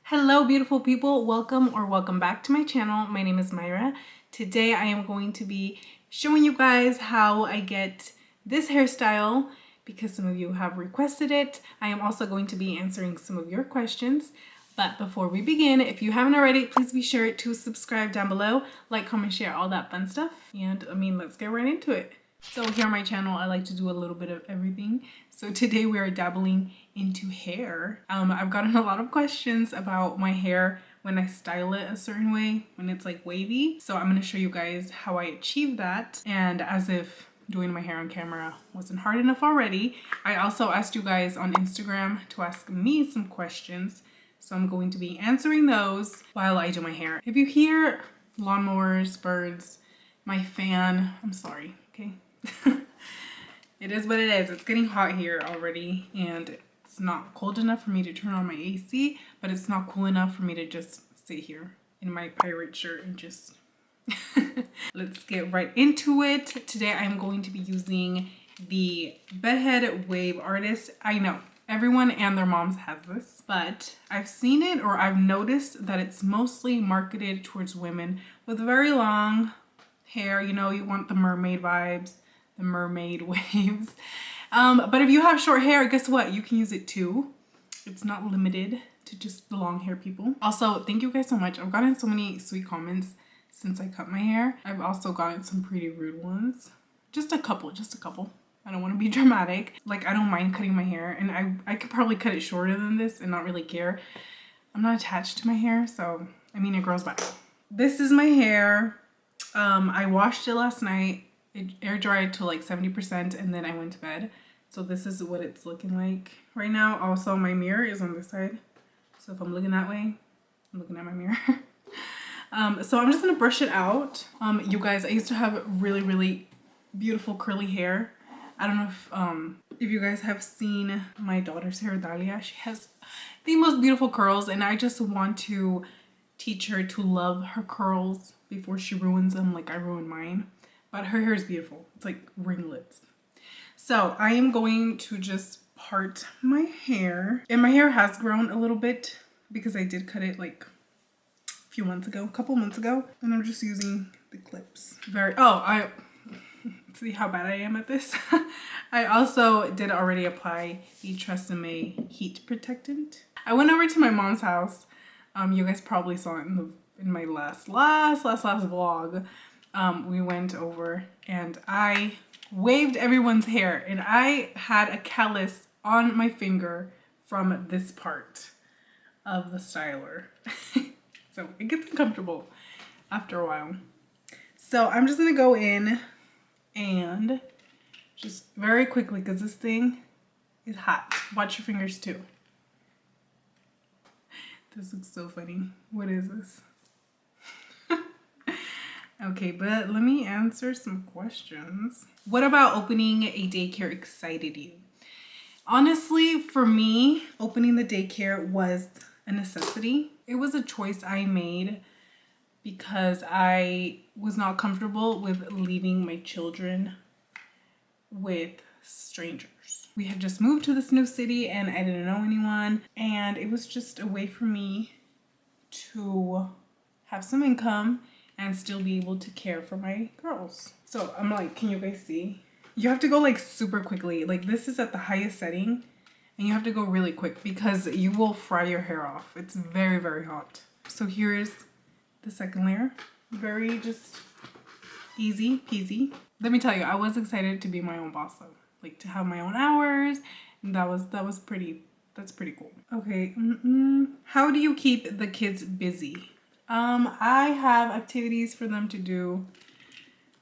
Hello beautiful people, welcome back to my channel. My name is Mayra. Today I am going to be showing you guys how I get this hairstyle because some of you have requested it. I am also going to be answering some of your questions. But before we begin, if you haven't already, please be sure to subscribe down below, like, comment, share, all that fun stuff. And let's get right into it. So here on my channel, I like to do a little bit of everything. So today we are dabbling into hair. I've gotten a lot of questions about my hair when I style it a certain way, when it's like wavy. So I'm gonna show you guys how I achieve that. And as if doing my hair on camera wasn't hard enough already, I also asked you guys on Instagram to ask me some questions. So I'm going to be answering those while I do my hair. If you hear lawnmowers, birds, my fan, I'm sorry, okay? It is what it is. It's getting hot here already and it's not cold enough for me to turn on my AC, but it's not cool enough for me to just sit here in my pirate shirt and just let's get right into it. Today I'm going to be using the Bedhead Wave Artist. I know everyone and their moms has this, but I've seen it, or I've noticed that it's mostly marketed towards women with very long hair. You know, you want the mermaid vibes, the mermaid waves. But if you have short hair, guess what? You can use it too. It's not limited to just the long hair people. Also, thank you guys so much. I've gotten so many sweet comments since I cut my hair. I've also gotten some pretty rude ones. Just a couple. I don't want to be dramatic. Like, I don't mind cutting my hair, and I could probably cut it shorter than this and not really care. I'm not attached to my hair, so it grows back. This is my hair. I washed it last night. It air dried to like 70% and then I went to bed. So this is what it's looking like right now. Also, my mirror is on this side. So if I'm looking that way, I'm looking at my mirror. So I'm just gonna brush it out. You guys, I used to have really beautiful curly hair. I don't know if you guys have seen my daughter's hair, Dahlia. She has the most beautiful curls, and I just want to teach her to love her curls before she ruins them like I ruined mine. But her hair is beautiful. It's like ringlets. So I am going to just part my hair. And my hair has grown a little bit because I did cut it like a couple months ago. And I'm just using the clips. I see how bad I am at this. I also did already apply the Tresemme heat protectant. I went over to my mom's house. You guys probably saw it in my last vlog. We went over and I waved everyone's hair, and I had a callus on my finger from this part of the styler. So it gets uncomfortable after a while. So I'm just gonna go in and just very quickly, because this thing is hot. Watch your fingers too. This looks so funny. What is this? Okay, but let me answer some questions. What about opening a daycare excited you? Honestly, for me, opening the daycare was a necessity. It was a choice I made because I was not comfortable with leaving my children with strangers. We had just moved to this new city and I didn't know anyone, and it was just a way for me to have some income and still be able to care for my girls. So I'm like, can you guys see? You have to go like super quickly. Like, this is at the highest setting and you have to go really quick because you will fry your hair off. It's very hot. So here's the second layer. Very just easy peasy. Let me tell you, I was excited to be my own boss though. Like, to have my own hours, and that's pretty cool. Okay, how do you keep the kids busy? I have activities for them to do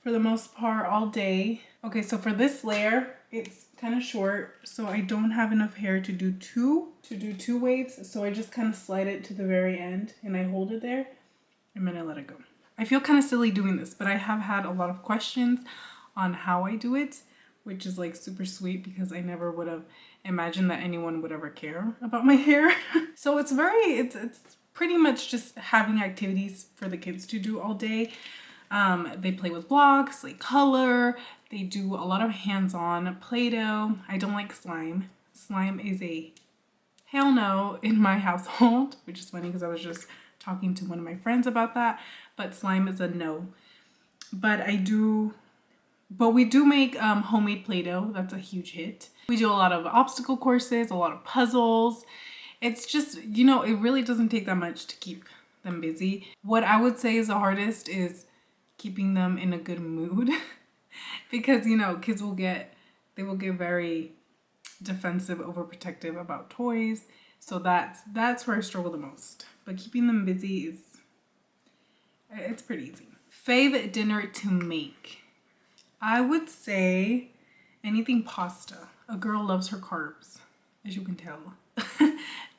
for the most part all day. Okay, so for this layer, it's kind of short, so I don't have enough hair to do two waves, so I just kind of slide it to the very end and I hold it there and then I let it go. I feel kind of silly doing this, but I have had a lot of questions on how I do it, which is like super sweet because I never would have imagined that anyone would ever care about my hair. So it's pretty much just having activities for the kids to do all day. They play with blocks, they color, they do a lot of hands-on Play-Doh. I don't like slime. Slime is a hell no in my household, which is funny because I was just talking to one of my friends about that. But slime is a no. But we do make homemade Play-Doh. That's a huge hit. We do a lot of obstacle courses, a lot of puzzles. It's just, you know, it really doesn't take that much to keep them busy. What I would say is the hardest is keeping them in a good mood because, you know, kids will get very defensive, overprotective about toys. So that's where I struggle the most. But keeping them busy it's pretty easy. Fave dinner to make. I would say anything pasta. A girl loves her carbs, as you can tell.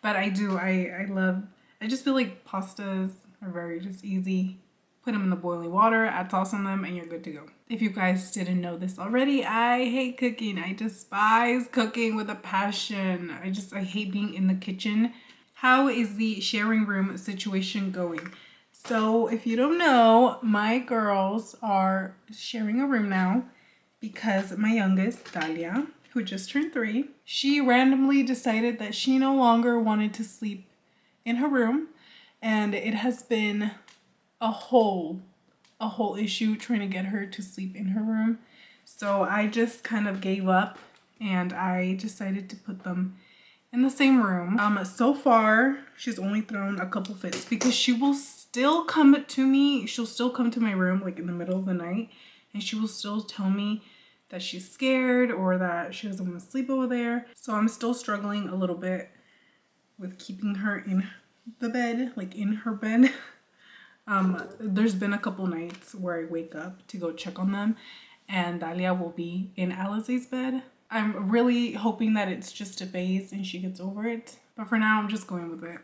But I just feel like pastas are very just easy. Put them in the boiling water, add sauce on them, and you're good to go. If you guys didn't know this already, I hate cooking. I despise cooking with a passion. I hate being in the kitchen. How is the sharing room situation going? So if you don't know, my girls are sharing a room now because my youngest, Dalia, who just turned 3, she randomly decided that she no longer wanted to sleep in her room, and it has been a whole issue trying to get her to sleep in her room. So I just kind of gave up and I decided to put them in the same room. So far she's only thrown a couple fits because she will still come to me. She'll still come to my room like in the middle of the night and she will still tell me that she's scared or that she doesn't want to sleep over there. So I'm still struggling a little bit with keeping her in the bed, like in her bed. There's been a couple nights where I wake up to go check on them and Dalia will be in Alize's bed. I'm really hoping that it's just a phase and she gets over it. But for now, I'm just going with it.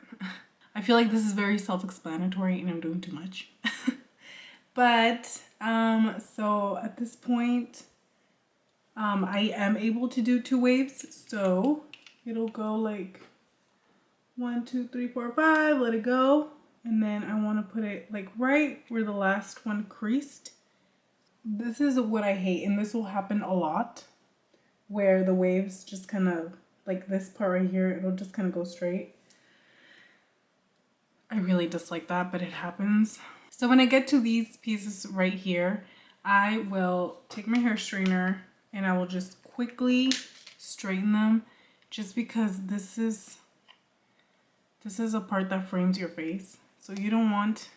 I feel like this is very self-explanatory and I'm doing too much. But, so at this point, I am able to do 2 waves. So it'll go like 1, 2, 3, 4, 5, let it go. And then I want to put it like right where the last one creased. This is what I hate, and this will happen a lot, where the waves just kind of, like this part right here, it'll just kind of go straight. I really dislike that, but it happens. So when I get to these pieces right here, I will take my hair straightener and I will just quickly straighten them just because this is a part that frames your face. So you don't want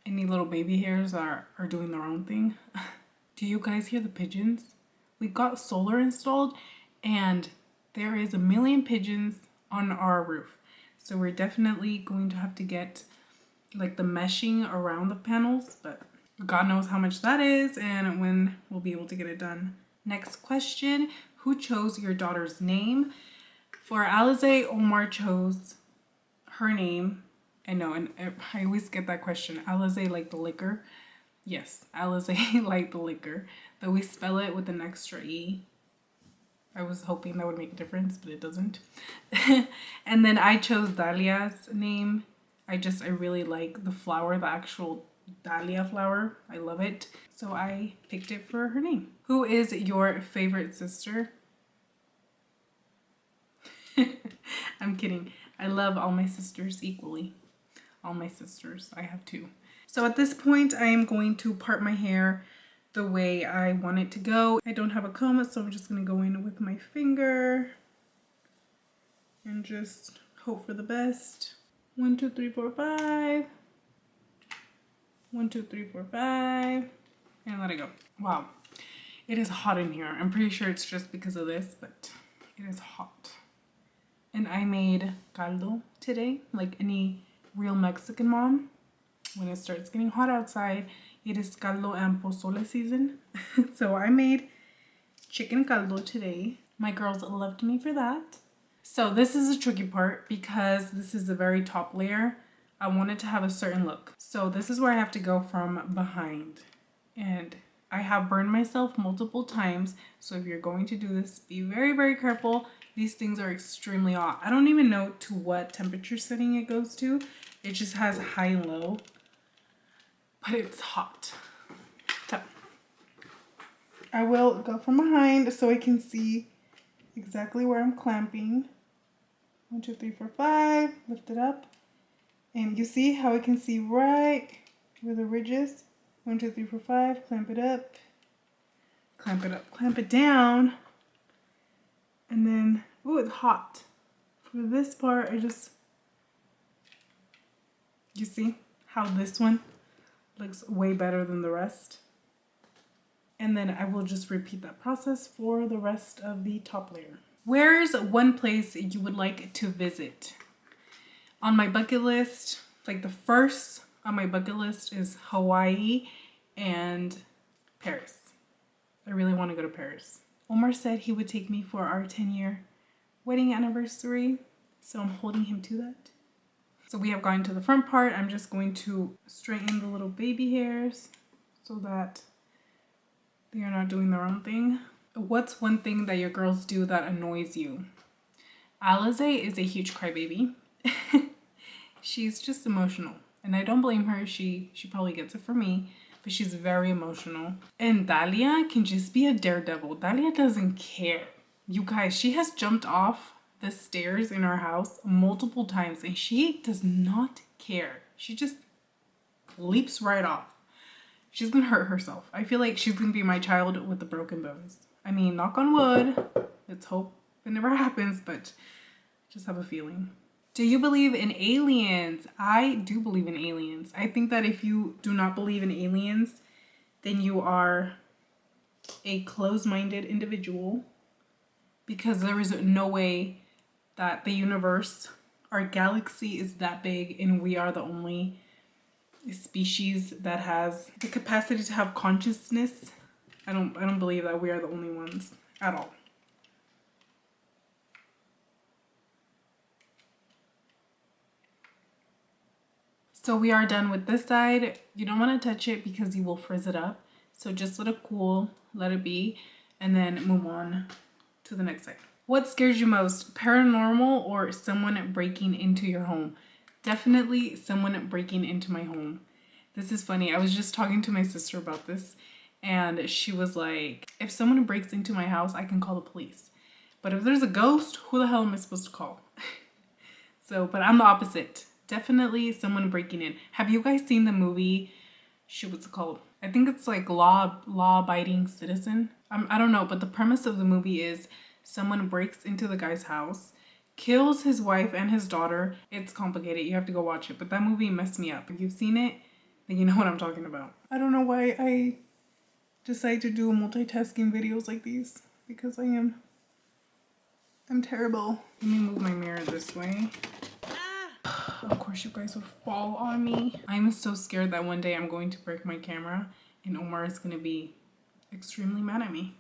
any little baby hairs that are doing their own thing. Do you guys hear the pigeons? We got solar installed and there is a million pigeons on our roof. So we're definitely going to have to get like the meshing around the panels, but God knows how much that is and when we'll be able to get it done. Next question, who chose your daughter's name? For Alize, Omar chose her name. I know, and I always get that question. Alize like the liquor? Yes, Alize like the liquor. But we spell it with an extra E. I was hoping that would make a difference, but it doesn't. And then I chose Dalia's name. I really like the flower, the actual dahlia flower. I love it. So I picked it for her name. Who is your favorite sister? I'm kidding. I love all my sisters equally. All my sisters. I have 2. So at this point, I am going to part my hair the way I want it to go. I don't have a comb, so I'm just going to go in with my finger and just hope for the best. 1, 2, 3, 4, 5. 1, 2, 3, 4, 5. And let it go. Wow. It is hot in here. I'm pretty sure it's just because of this, but it is hot. And I made caldo today, like any real Mexican mom. When it starts getting hot outside, it is caldo and pozole season. So I made chicken caldo today. My girls loved me for that. So this is a tricky part because this is the very top layer. I want it to have a certain look. So this is where I have to go from behind. And I have burned myself multiple times. So if you're going to do this, be very, very careful. These things are extremely hot. I don't even know to what temperature setting it goes to. It just has high and low, but it's hot. So I will go from behind so I can see exactly where I'm clamping. 1, 2, 3, 4, 5. Lift it up. And you see how I can see right where the ridge is? 1, 2, 3, 4, 5. Clamp it up. Clamp it up. Clamp it down. And then, ooh, it's hot. For this part, you see how this one looks way better than the rest? And then I will just repeat that process for the rest of the top layer. Where's one place you would like to visit? On my bucket list, like the first on my bucket list is Hawaii and Paris. I really want to go to Paris. Omar said he would take me for our 10-year wedding anniversary, so I'm holding him to that. So we have gotten to the front part. I'm just going to straighten the little baby hairs so that they are not doing their own thing. What's one thing that your girls do that annoys you? Alize is a huge crybaby. She's just emotional, and I don't blame her. She probably gets it from me, but she's very emotional. And Dalia can just be a daredevil. Dalia doesn't care. You guys, she has jumped off the stairs in our house multiple times, and she does not care. She just leaps right off. She's gonna hurt herself. I feel like she's gonna be my child with the broken bones. I mean, knock on wood. Let's hope it never happens, but I just have a feeling. Do you believe in aliens? I do believe in aliens. I think that if you do not believe in aliens, then you are a closed-minded individual, because there is no way that the universe, our galaxy is that big, and we are the only species that has the capacity to have consciousness. I don't believe that we are the only ones at all. So we are done with this side. You don't want to touch it because you will frizz it up. So just let it cool, let it be, and then move on to the next side. What scares you most, paranormal or someone breaking into your home? Definitely someone breaking into my home. This is funny. I was just talking to my sister about this, and she was like, if someone breaks into my house, I can call the police. But if there's a ghost, who the hell am I supposed to call? But I'm the opposite. Definitely someone breaking in. Have you guys seen the movie? Shoot, what's it called? I think it's like Law-Abiding Citizen. I don't know, but the premise of the movie is someone breaks into the guy's house, kills his wife and his daughter. It's complicated. You have to go watch it. But that movie messed me up. If you've seen it, then you know what I'm talking about. I don't know why I decide to do multitasking videos like these, because I'm terrible. Let me move my mirror this way. Of course you guys would fall on me. I'm so scared that one day I'm going to break my camera and Omar is going to be extremely mad at me.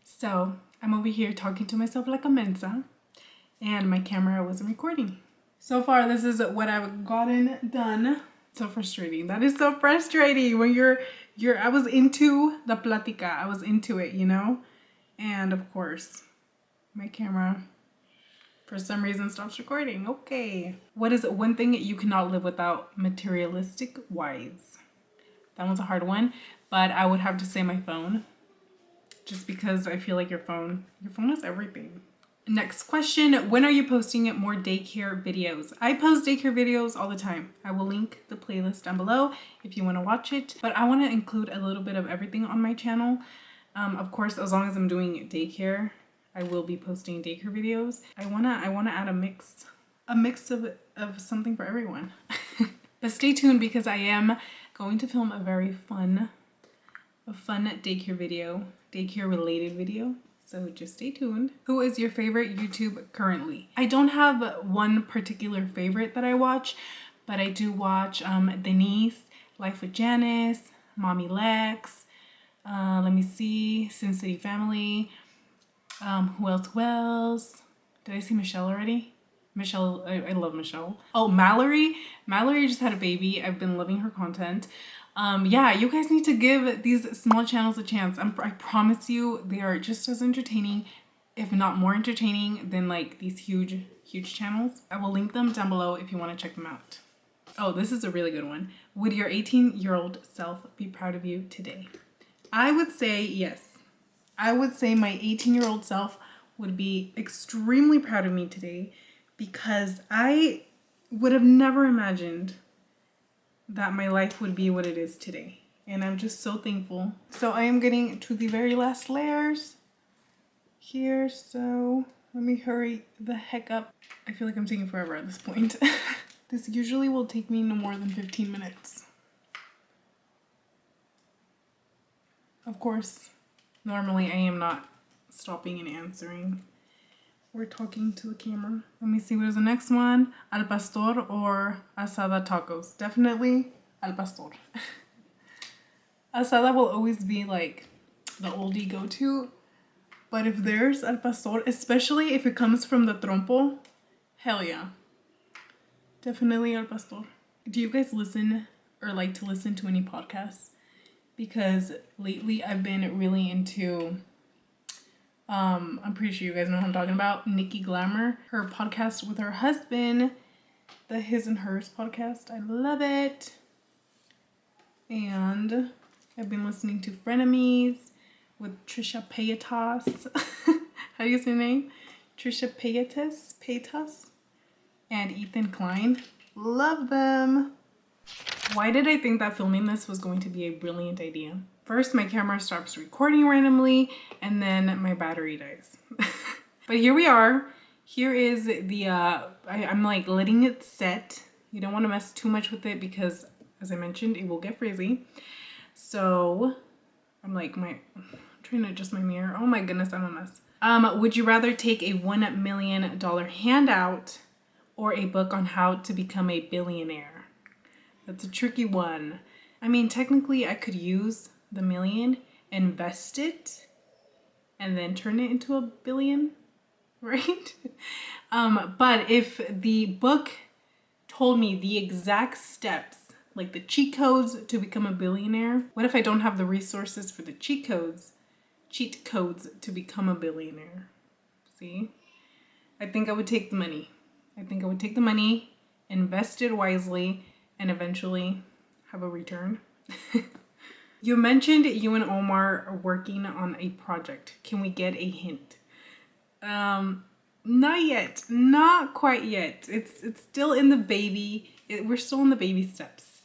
So I'm over here talking to myself like a mensa, and my camera wasn't recording. So far, this is what I've gotten done. So frustrating. That is so frustrating when I was into the platica. I was into it, you know? And of course, my camera for some reason stops recording. Okay. What is one thing you cannot live without materialistic wise? That one's a hard one, but I would have to say my phone. Just because I feel like your phone is everything. Next question, when are you posting more daycare videos? I post daycare videos all the time. I will link the playlist down below if you want to watch it, but I want to include a little bit of everything on my channel. Of course, as long as I'm doing daycare, I will be posting daycare videos. I wanna add a mix of something for everyone. But stay tuned, because I am going to film a very fun daycare video, daycare related video. So just stay tuned. Who is your favorite YouTube currently? I don't have one particular favorite that I watch, but I do watch Denise, Life with Janice, Mommy Lex, let me see, Sin City Family, who else? Did I see Michelle already? Michelle, I love Michelle. Oh, Mallory just had a baby. I've been loving her content. Yeah, you guys need to give these small channels a chance. I promise you, they are just as entertaining, if not more entertaining than like these huge channels. I will link them down below if you want to check them out. Oh, this is a really good one. Would your 18-year-old self be proud of you today? I would say yes. I would say my 18-year-old self would be extremely proud of me today because I would have never imagined that my life would be what it is today. And I'm just so thankful. So I am getting to the very last layers here. So let me hurry the heck up. I feel like I'm taking forever at this point. This usually will take me no more than 15 minutes. Of course, normally I am not stopping and answering. We're talking to the camera. Let me see, what is the next one? Al pastor or asada tacos? Definitely al pastor. Asada will always be like the oldie go-to. But if there's al pastor, especially if it comes from the trompo, hell yeah. Definitely al pastor. Do you guys listen or like to listen to any podcasts? Because lately I've been really into, I'm pretty sure you guys know what I'm talking about, Nikki Glamour. Her podcast with her husband, the His and Hers podcast. I love it. And I've been listening to Frenemies with Trisha Paytas. How do you say her name? Trisha Paytas and Ethan Klein. Love them. Why did I think that filming this was going to be a brilliant idea? First, my camera stops recording randomly, and then my battery dies. But here we are. Here is the, I'm like letting it set. You don't want to mess too much with it because, as I mentioned, it will get frizzy. So, I'm like, trying to adjust my mirror. Oh my goodness, I'm a mess. Would you rather take a $1 million handout or a book on how to become a billionaire? That's a tricky one. I mean, technically I could use the million, invest it, and then turn it into $1 billion, right? But if the book told me the exact steps, like the cheat codes to become a billionaire, what if I don't have the resources for the cheat codes to become a billionaire? See? I think I would take the money. Invest it wisely, and eventually have a return. You mentioned you and Omar are working on a project. Can we get a hint? Not yet. Not quite yet. It's still in the baby. We're still in the baby steps.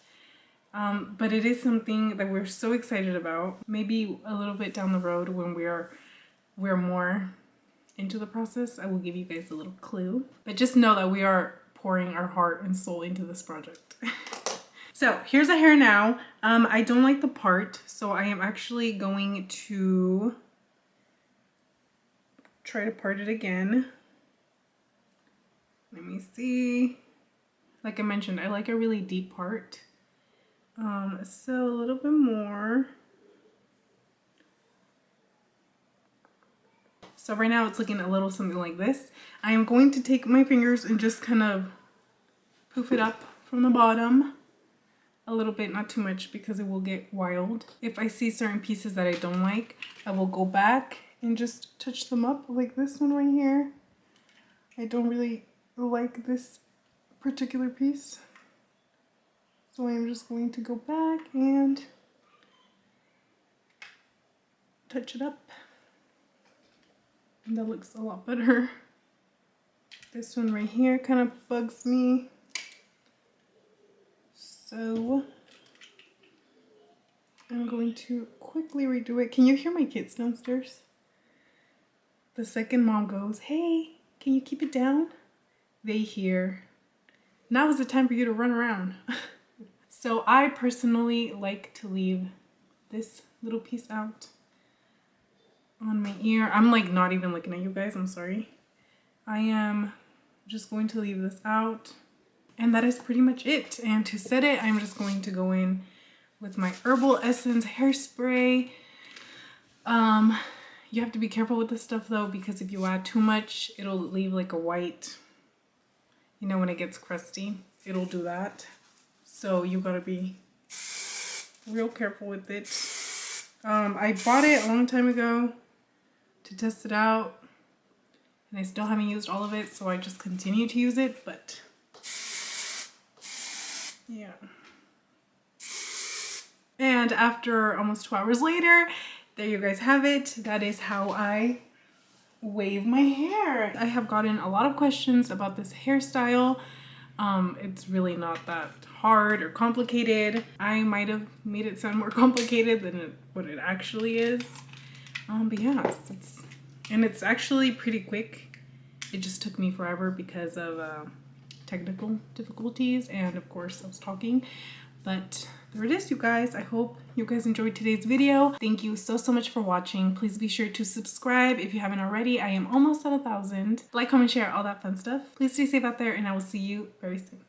But it is something that we're so excited about. Maybe a little bit down the road when we're more into the process, I will give you guys a little clue. But just know that we are pouring our heart and soul into this project. So here's a hair now. I don't like the part, so I am actually going to try to part it again. Let me see. Like I mentioned, I like a really deep part. So a little bit more. So right now it's looking a little something like this. I am going to take my fingers and just kind of poof it up from the bottom. A little bit, not too much, because it will get wild. If I see certain pieces that I don't like, I will go back and just touch them up, like this one right here. I don't really like this particular piece, so I'm just going to go back and touch it up. And that looks a lot better. This one right here kind of bugs me. So I'm going to quickly redo it. Can you hear my kids downstairs? The second mom goes, "Hey, can you keep it down?" They hear, "Now is the time for you to run around." So I personally like to leave this little piece out on my ear. I'm like not even looking at you guys, I'm sorry. I am just going to leave this out. And that is pretty much it. And to set it, I'm just going to go in with my Herbal Essence hairspray. You have to be careful with this stuff though, because if you add too much, it'll leave like a white, you know, when it gets crusty, it'll do that. So you gotta be real careful with it. I bought it a long time ago to test it out, and I still haven't used all of it, so I just continue to use it, but yeah. And after almost 2 hours later, there you guys have it. That is how I wave my hair. I have gotten a lot of questions about this hairstyle. It's really not that hard or complicated. I might have made it sound more complicated than what it actually is. But yeah, it's actually pretty quick. It just took me forever because of technical difficulties, and of course I was talking. But there it is, you guys. I hope you guys enjoyed today's video. Thank you so much for watching. Please be sure to subscribe if you haven't already. I am almost at 1,000. Like, comment, share, all that fun stuff. Please stay safe out there, and I will see you very soon.